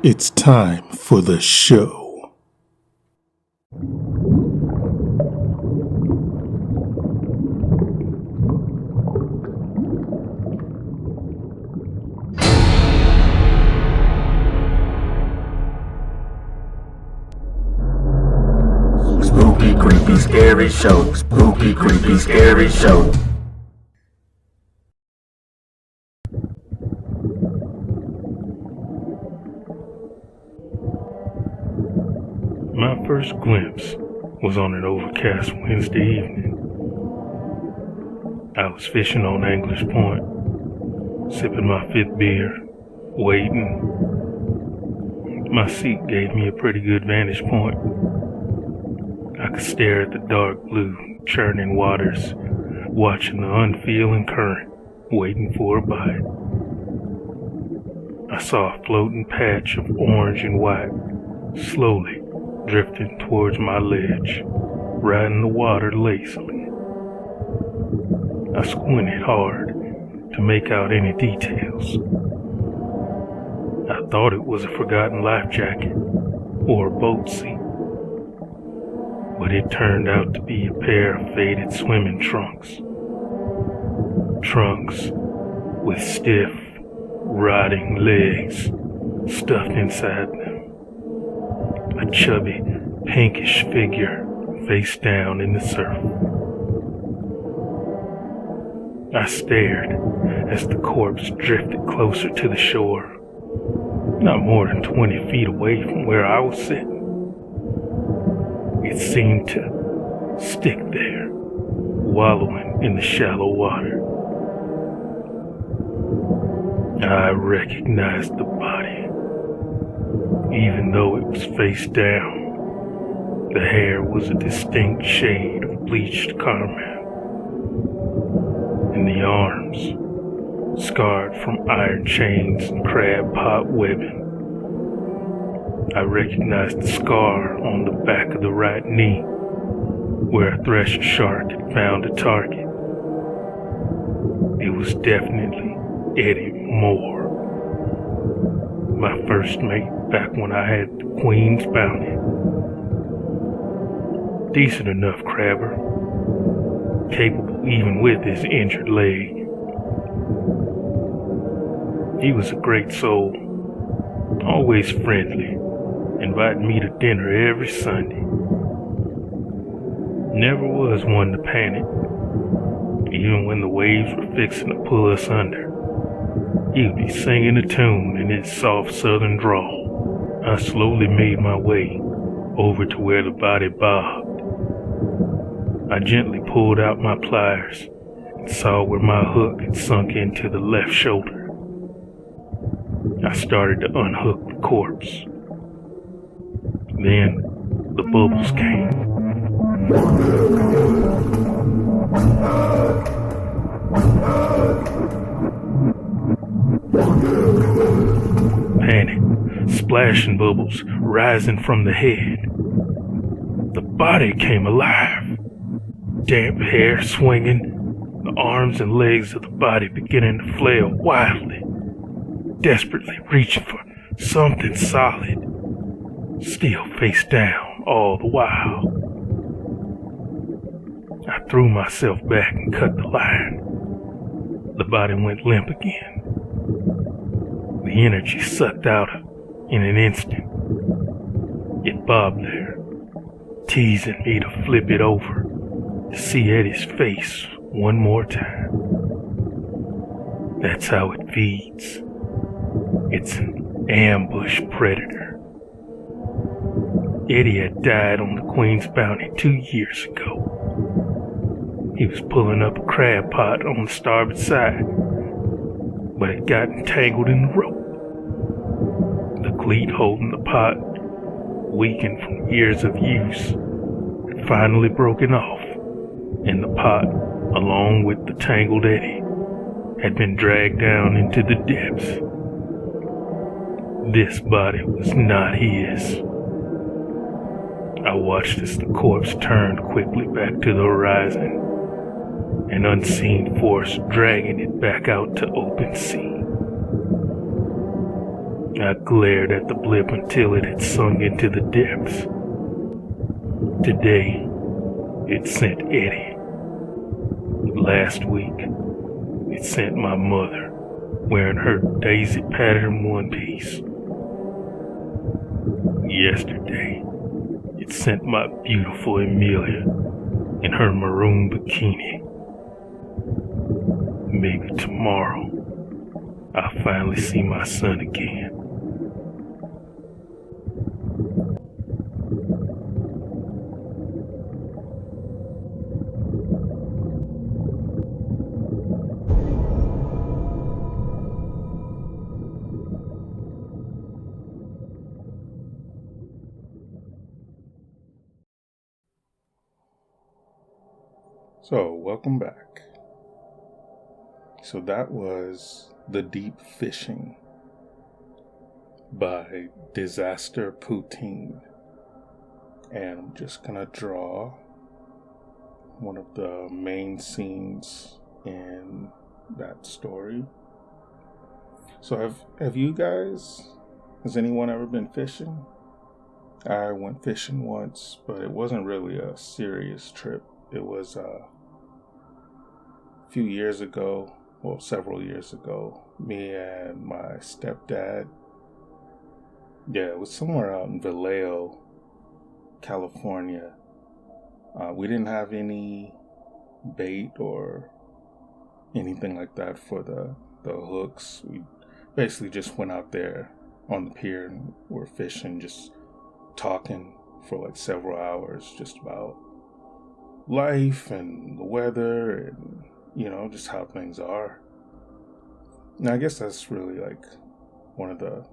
It's time for the show. Spooky, creepy, scary show. Spooky, creepy, scary show. My first glimpse was on an overcast Wednesday evening. I was fishing on Anglers Point, sipping my fifth beer, waiting. My seat gave me a pretty good vantage point. I could stare at the dark blue, churning waters, watching the unfeeling current, waiting for a bite. I saw a floating patch of orange and white, slowly drifting towards my ledge, riding the water lazily. I squinted hard to make out any details. I thought it was a forgotten life jacket or a boat seat, but it turned out to be a pair of faded swimming trunks. Trunks with stiff, rotting legs stuffed inside them. A chubby, pinkish figure face down in the surf. I stared as the corpse drifted closer to the shore, not more than 20 feet away from where I was sitting. It seemed to stick there, wallowing in the shallow water. I recognized the body. Even though it was face down, the hair was a distinct shade of bleached caramel, and the arms, scarred from iron chains and crab pot webbing. I recognized the scar on the back of the right knee, where a thresher shark had found a target. It was definitely Eddie Moore, my first mate back when I had the Queen's Bounty. Decent enough crabber, capable even with his injured leg. He was a great soul, always friendly, inviting me to dinner every Sunday. Never was one to panic, even when the waves were fixing to pull us under. He would be singing a tune in his soft southern drawl. I slowly made my way over to where the body bobbed. I gently pulled out my pliers and saw where my hook had sunk into the left shoulder. I started to unhook the corpse. Then the bubbles came. Panic, splashing bubbles rising from the head. The body came alive. Damp hair swinging, the arms and legs of the body beginning to flail wildly, desperately reaching for something solid, still face down all the while. I threw myself back and cut the line. The body went limp again. The energy sucked out in an instant. It bobbed there, teasing me to flip it over to see Eddie's face one more time. That's how it feeds. It's an ambush predator. Eddie had died on the Queen's Bounty 2 years ago. He was pulling up a crab pot on the starboard side, but it got entangled in the rope. The cleat holding the pot, weakened from years of use, had finally broken off, and the pot, along with the tangled Eddie, had been dragged down into the depths. This body was not his. I watched as the corpse turned quickly back to the horizon, an unseen force dragging it back out to open sea. I glared at the blip until it had sunk into the depths. Today, it sent Eddie. Last week, it sent my mother, wearing her daisy pattern one piece. Yesterday, it sent my beautiful Amelia in her maroon bikini. Maybe tomorrow, I'll finally see my son again. So, welcome back. So that was The Deep Fishing by Disaster Poutine. And I'm just gonna draw one of the main scenes in that story. So have you guys, has anyone ever been fishing? I went fishing once, but it wasn't really a serious trip. It was a few years ago, well, several years ago. Me and my stepdad, it was somewhere out in Vallejo, California. We didn't have any bait or anything like that for the hooks. We basically just went out there on the pier and were fishing, just talking for like several hours just about life and the weather and, just how things are. And I guess that's really like one of the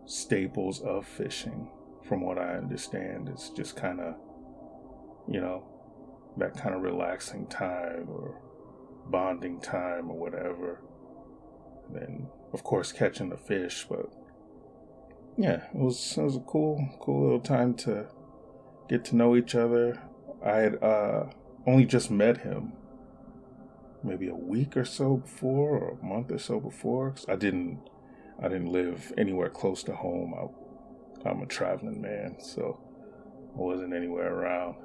staples of fishing, from what I understand. It's just kind of, that kind of relaxing time or bonding time or whatever. And then, of course, catching the fish. But yeah, it was a cool little time to get to know each other. I had only just met him maybe a week or so before, or a month or so before, 'cause I didn't live anywhere close to home. I'm a traveling man, so I wasn't anywhere around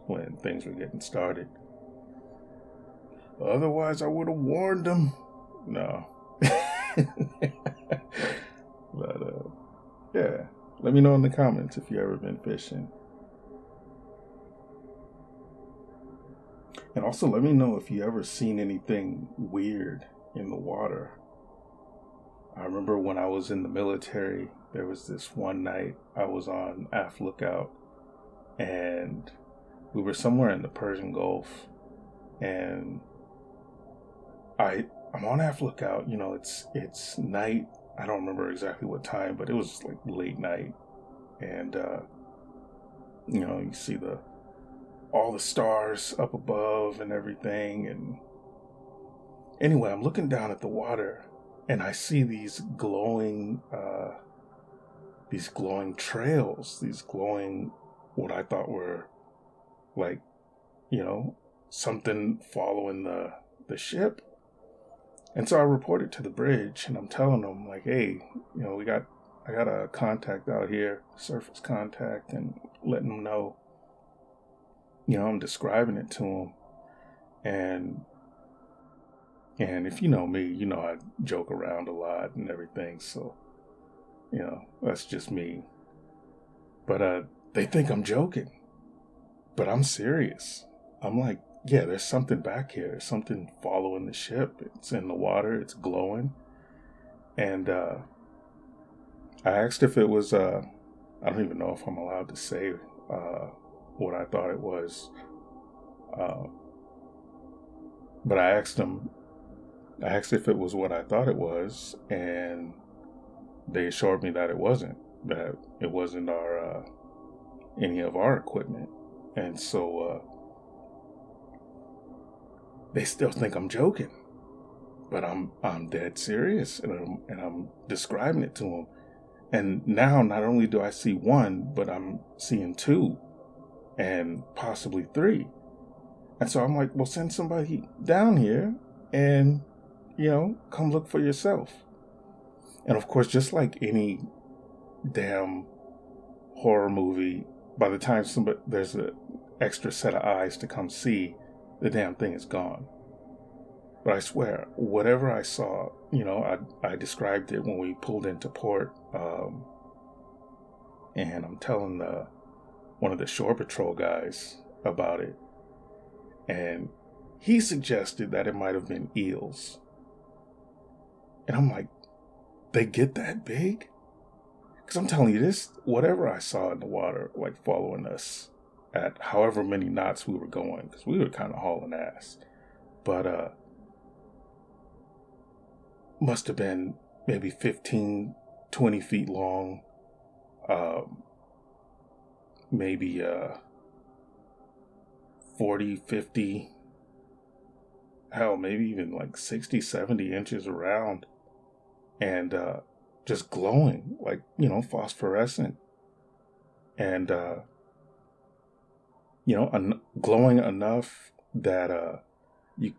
when things were getting started. Otherwise, I would have warned him. No. But yeah, let me know in the comments if you ever been fishing. And also let me know if you ever seen anything weird in the water. I remember when I was in the military, there was this one night I was on aft lookout, and we were somewhere in the Persian Gulf, and I'm on aft lookout. It's night. I don't remember exactly what time, but it was like late night, and you see all the stars up above and everything. And anyway, I'm looking down at the water, and I see these glowing trails, these glowing, what I thought were like, something following the ship. And so I reported to the bridge, and I'm telling them like, hey, I got a contact out here, surface contact, and letting them know, I'm describing it to them. And if you know me, I joke around a lot and everything. So, that's just me. But they think I'm joking, but I'm serious. I'm like, yeah, there's something back here. There's something following the ship. It's in the water. It's glowing. And I asked if it was, I don't even know if I'm allowed to say what I thought it was. But I asked if it was what I thought it was, and they assured me that it wasn't. That it wasn't any of our equipment. And so they still think I'm joking, but I'm dead serious, and I'm describing it to them. And now not only do I see one, but I'm seeing two, and possibly three. And so I'm like, well, send somebody down here and come look for yourself. And of course, just like any damn horror movie, by the time there's an extra set of eyes to come see, the damn thing is gone. But I swear, whatever I saw, I described it when we pulled into port, and I'm telling one of the shore patrol guys about it, and he suggested that it might have been eels. And I'm like, they get that big? Because I'm telling you, this, whatever I saw in the water, like following us at however many knots we were going, because we were kind of hauling ass, but must have been maybe 15, 20 feet long, maybe 40, 50, hell, maybe even like 60, 70 inches around, and just glowing, like, phosphorescent, and glowing enough that you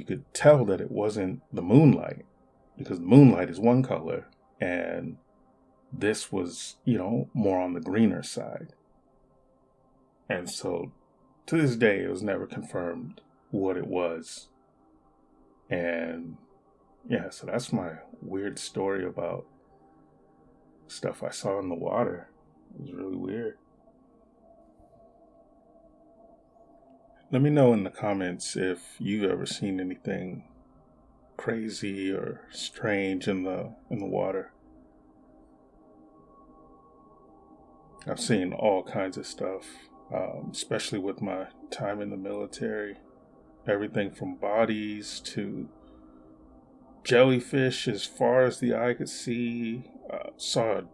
could tell that it wasn't the moonlight, because the moonlight is one color and this was, more on the greener side. And so to this day, it was never confirmed what it was. And yeah, so that's my weird story about stuff I saw in the water. It was really weird. Let me know in the comments if you've ever seen anything crazy or strange in the water. I've seen all kinds of stuff, especially with my time in the military. Everything from bodies to jellyfish as far as the eye could see. Saw a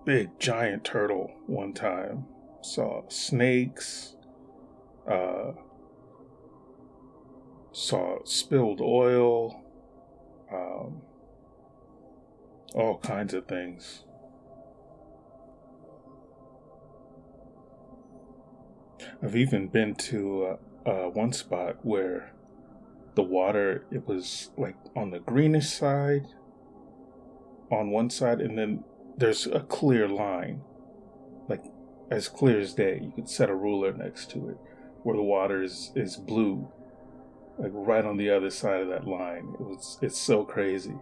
big giant turtle one time. Saw snakes. Saw spilled oil, all kinds of things. I've even been to one spot where the water, it was like on the greenish side on one side, and then there's a clear line, like as clear as day. You could set a ruler next to it, where the water is blue, like right on the other side of that line. It's so crazy.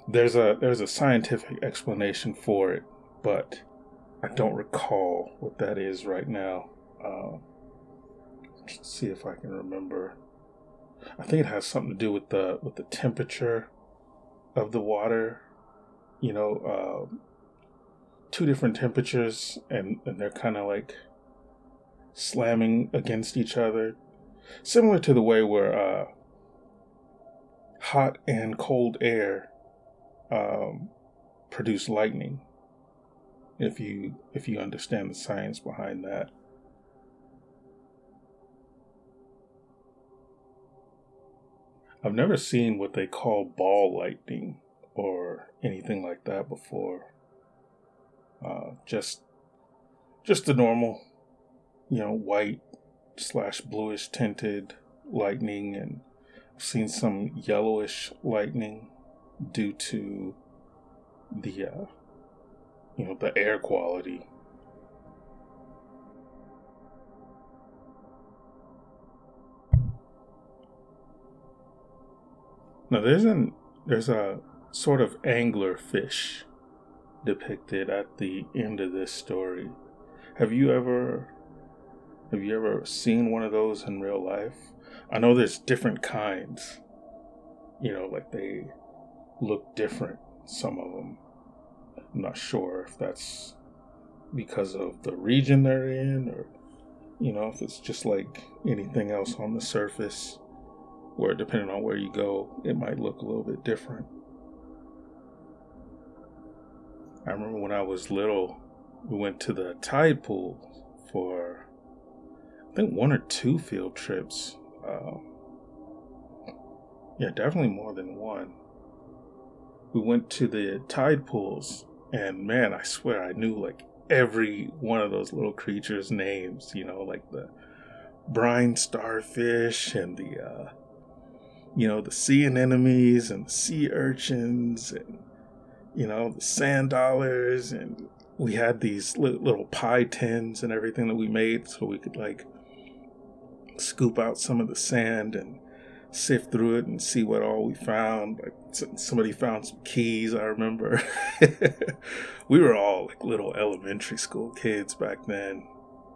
There's a scientific explanation for it, but I don't recall what that is right now. Let's see if I can remember. I think it has something to do with the temperature of the water. Two different temperatures, and they're kind of like slamming against each other, similar to the way where hot and cold air produce lightning. If you understand the science behind that. I've never seen what they call ball lightning or anything like that before. Just the normal, white / bluish tinted lightning, and I've seen some yellowish lightning due to the the air quality. Now there's a sort of angler fish depicted at the end of this story. Have you ever seen one of those in real life? I know there's different kinds. Like they look different, some of them. I'm not sure if that's because of the region they're in, or if it's just like anything else on the surface, where depending on where you go, it might look a little bit different. I remember when I was little, we went to the tide pool for, I think, 1 or 2 field trips. Yeah, definitely more than one. We went to the tide pools, and man, I swear I knew like every one of those little creatures' names, like the brine starfish and the the sea anemones and the sea urchins and, the sand dollars. And we had these little pie tins and everything that we made so we could like scoop out some of the sand and sift through it and see what all we found. Like somebody found some keys, I remember. We were all like little elementary school kids back then.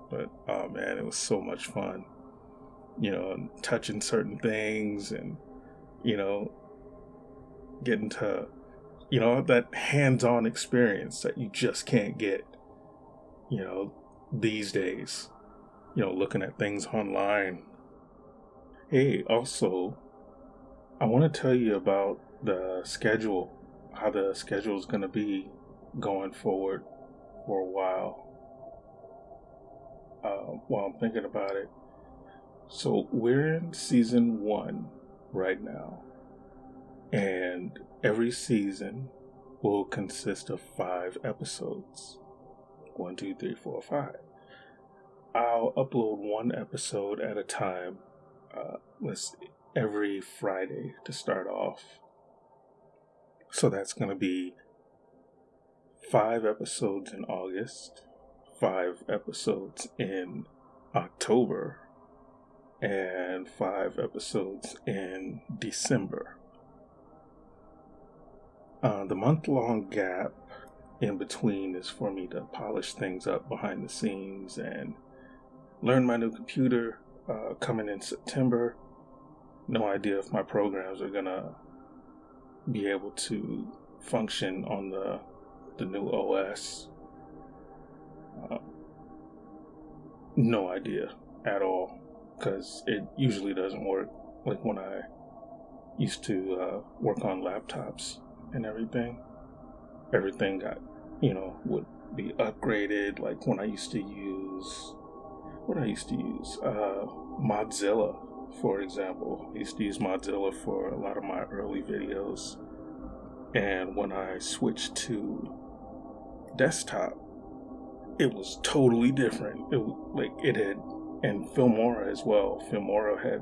But oh man, it was so much fun. And touching certain things and, getting to, that hands-on experience that you just can't get, these days, looking at things online. Hey, also, I want to tell you about the schedule, how the schedule is going to be going forward for a while. While I'm thinking about it. So we're in season 1 right now, and every season will consist of 5 episodes. 1, 2, 3, 4, 5. I'll upload 1 episode at a time, every Friday to start off. So that's going to be 5 episodes in August, 5 episodes in October, and 5 episodes in December. The month-long gap in between is for me to polish things up behind the scenes and learn my new computer coming in September. No idea if my programs are gonna be able to function on the new OS. No idea at all, because it usually doesn't work like when I used to work on laptops and everything. Everything got, would be upgraded. Like when I used to use, Mozilla, for example. I used to use Mozilla for a lot of my early videos. And when I switched to desktop, it was totally different. It had, and Filmora as well. Filmora had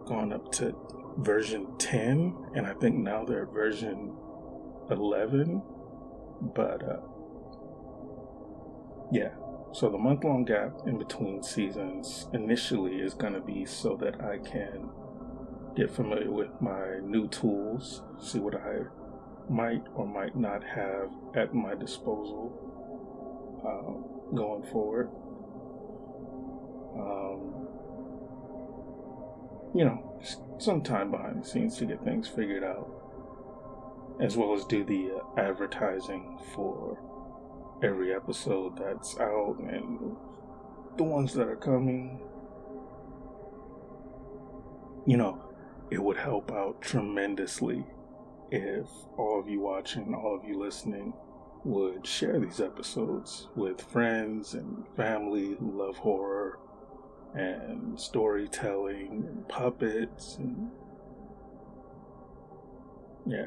gone up to version 10, and I think now they're version 11. But yeah, so the month-long gap in between seasons initially is going to be so that I can get familiar with my new tools, see what I might or might not have at my disposal going forward. Some time behind the scenes to get things figured out, as well as do the advertising for every episode that's out and the ones that are coming. It would help out tremendously if all of you watching, all of you listening, would share these episodes with friends and family who love horror and storytelling and puppets, and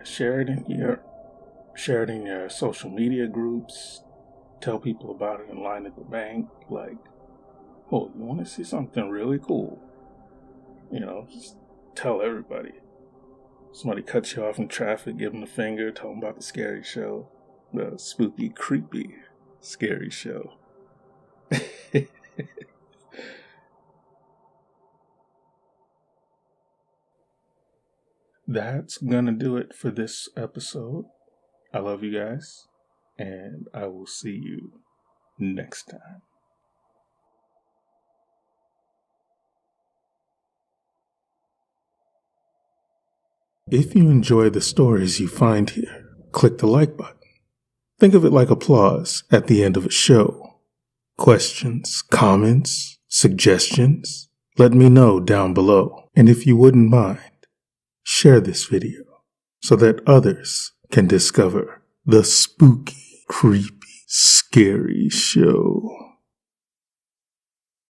share it in your social media groups. Tell people about it in line at the bank. Like, oh, you want to see something really cool? Just tell everybody. Somebody cuts you off in traffic, give them the finger, tell them about the scary show. The spooky, creepy, scary show. That's gonna do it for this episode. I love you guys, and I will see you next time. If you enjoy the stories you find here, click the like button. Think of it like applause at the end of a show. Questions, comments, suggestions? Let me know down below. And if you wouldn't mind, share this video so that others can discover the spooky, creepy, scary show.